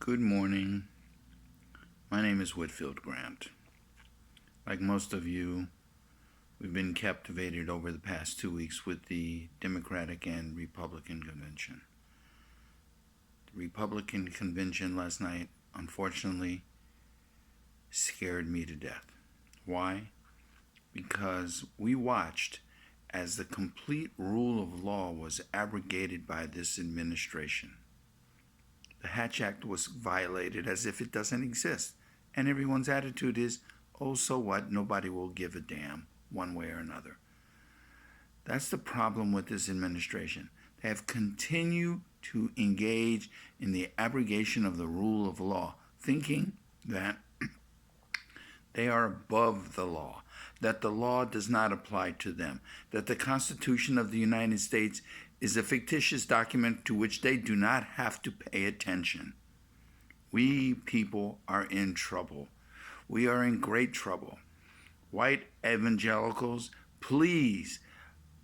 Good morning. My name is Whitfield Grant. Like most of you, we've been captivated over the past 2 weeks with the Democratic and Republican convention. The Republican convention last night, unfortunately, scared me to death. Why? Because we watched as the complete rule of law was abrogated by this administration. The Hatch Act was violated as if it doesn't exist. And everyone's attitude is, oh, so what? Nobody will give a damn one way or another. That's the problem with this administration. They have continued to engage in the abrogation of the rule of law, thinking that they are above the law, that the law does not apply to them, that the Constitution of the United States is a fictitious document to which they do not have to pay attention. We people are in trouble. We are in great trouble. White evangelicals, please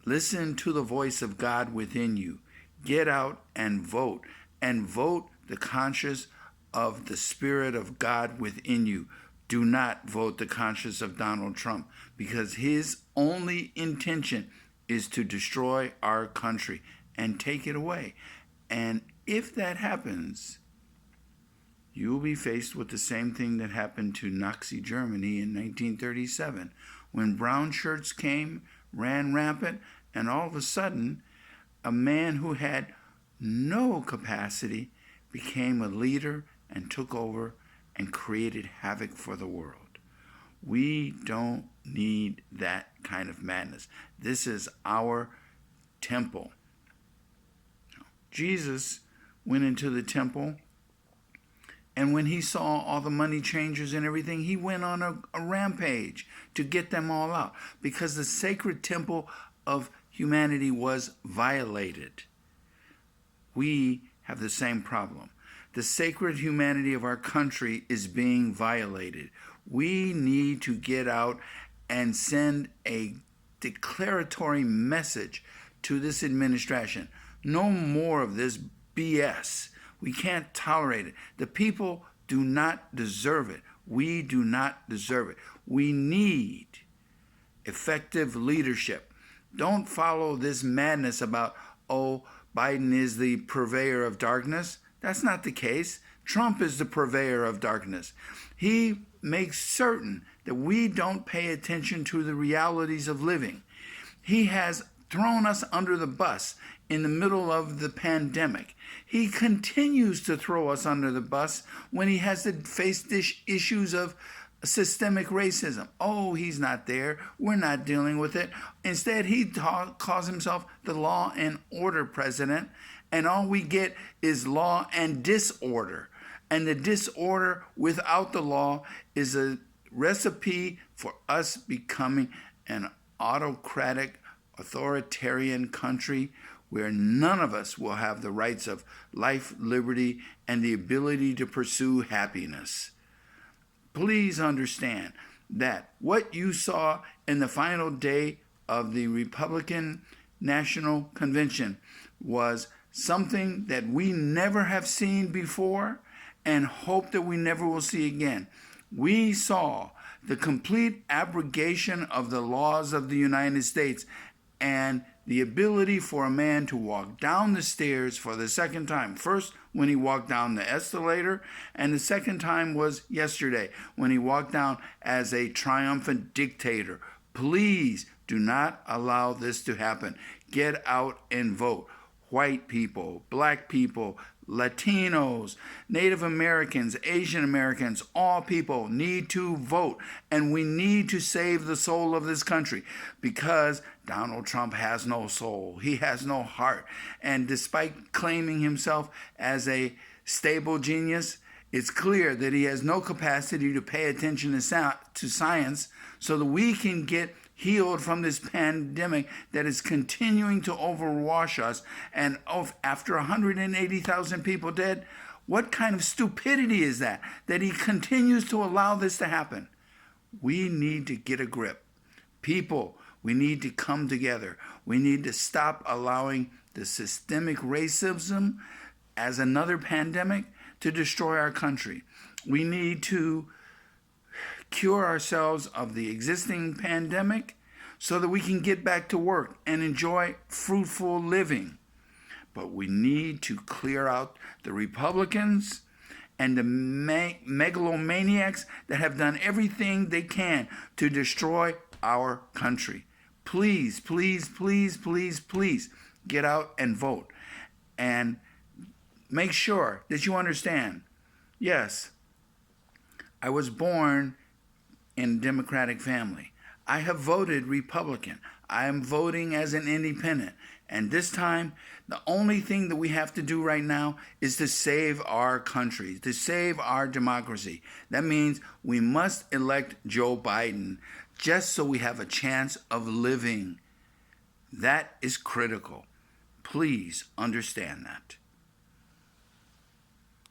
listen to the voice of God within you. Get out and vote the conscience of the Spirit of God within you. Do not vote the conscience of Donald Trump, because his only intention is to destroy our country and take it away. And if that happens, you will be faced with the same thing that happened to Nazi Germany in 1937, when brown shirts came, ran rampant, and all of a sudden, a man who had no capacity became a leader and took over and created havoc for the world. We don't need that kind of madness. This is our temple. Jesus went into the temple, and when he saw all the money changers and everything, he went on a rampage to get them all out, because the sacred temple of humanity was violated. We have the same problem. The sacred humanity of our country is being violated. We need to get out and send a declaratory message to this administration. No more of this BS. We can't tolerate it. The people do not deserve it. We do not deserve it. We need effective leadership. Don't follow this madness about, oh, Biden is the purveyor of darkness. That's not the case. Trump is the purveyor of darkness. He makes certain that we don't pay attention to the realities of living. He has thrown us under the bus in the middle of the pandemic. He continues to throw us under the bus when he has to face issues of systemic racism. Oh, he's not there. We're not dealing with it. Instead, he calls himself the law and order president, and all we get is law and disorder. And the disorder without the law is a recipe for us becoming an autocratic, authoritarian country where none of us will have the rights of life, liberty, and the ability to pursue happiness. Please understand that what you saw in the final day of the Republican National Convention was something that we never have seen before and hope that we never will see again. We saw the complete abrogation of the laws of the United States and the ability for a man to walk down the stairs for the second time. First, when he walked down the escalator, and the second time was yesterday, when he walked down as a triumphant dictator. Please do not allow this to happen. Get out and vote. White people, black people, Latinos, Native Americans, Asian Americans, all people need to vote. And we need to save the soul of this country, because Donald Trump has no soul. He has no heart. And despite claiming himself as a stable genius, it's clear that he has no capacity to pay attention to science so that we can get healed from this pandemic that is continuing to overwash us. And after 180,000 people dead, what kind of stupidity is that he continues to allow this to happen? We need to get a grip. People, we need to come together. We need to stop allowing the systemic racism as another pandemic to destroy our country. We need to cure ourselves of the existing pandemic so that we can get back to work and enjoy fruitful living. But we need to clear out the Republicans and the megalomaniacs that have done everything they can to destroy our country. Please, please, please, please, please get out and vote. And make sure that you understand, yes, I was born in a Democratic family. I have voted Republican. I am voting as an independent. And this time, the only thing that we have to do right now is to save our country, to save our democracy. That means we must elect Joe Biden just so we have a chance of living. That is critical. Please understand that.